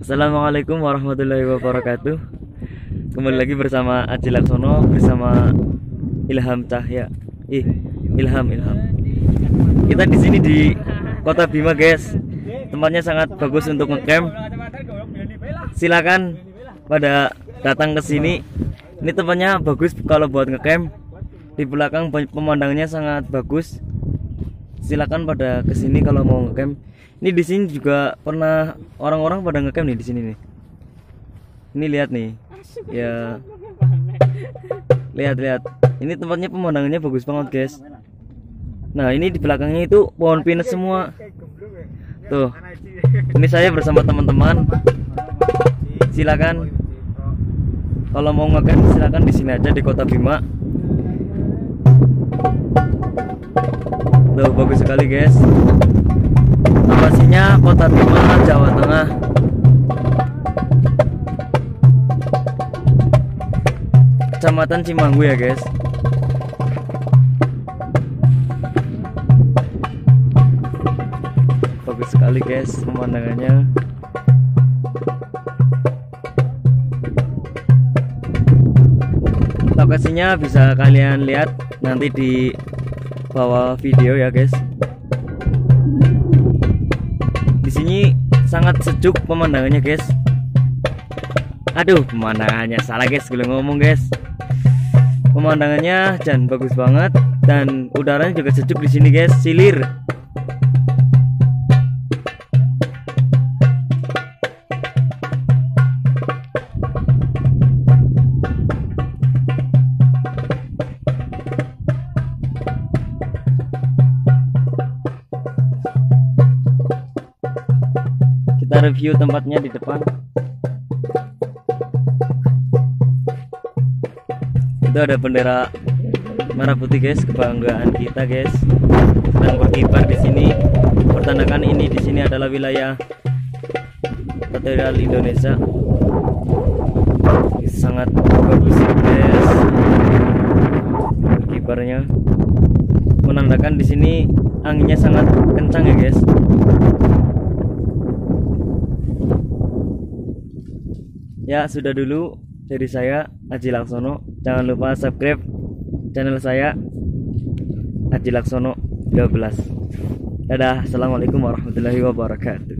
Assalamualaikum warahmatullahi wabarakatuh. Kembali lagi bersama Aji Laksono bersama Ilham Cahya. Ilham. Kita di sini di Kota Bima, guys. Tempatnya sangat bagus untuk ngecamp. Silakan pada datang ke sini. Ini tempatnya bagus kalau buat ngecamp. Di belakang pemandangannya sangat bagus. Silakan pada kesini kalau mau ngecamp. Ini di sini juga pernah orang-orang pada ngecamp nih di sini nih. Ini lihat nih. Ya. Lihat. Ini tempatnya pemandangannya bagus banget, guys. Nah, ini di belakangnya itu pohon pinus semua. Tuh. Ini saya bersama teman-teman. Silakan. Kalau mau ngecamp silakan di sini aja di Kota Bima. Tuh, bagus sekali, guys. Lokasinya Kota Bima, Jawa Tengah. Kecamatan Cimanggu ya, guys. Bagus sekali, guys, pemandangannya. Lokasinya bisa kalian lihat nanti di bawah video ya, guys. Di sini sangat sejuk pemandangannya, guys. Aduh, pemandangannya salah, guys. Gue ngomong, guys. Pemandangannya dan bagus banget dan udaranya juga sejuk di sini, guys. Silir. Kita review tempatnya di depan. Itu ada bendera merah putih, guys, kebanggaan kita, guys. Sedang berkibar di sini. Pertanakan ini di sini adalah wilayah Federal Indonesia. Sangat bagus, guys. Berkibarnya menandakan di sini anginnya sangat kencang ya, guys. Ya, sudah dulu dari saya Aji Laksono. Jangan lupa subscribe channel saya Aji Laksono 12. Dadah, assalamualaikum warahmatullahi wabarakatuh.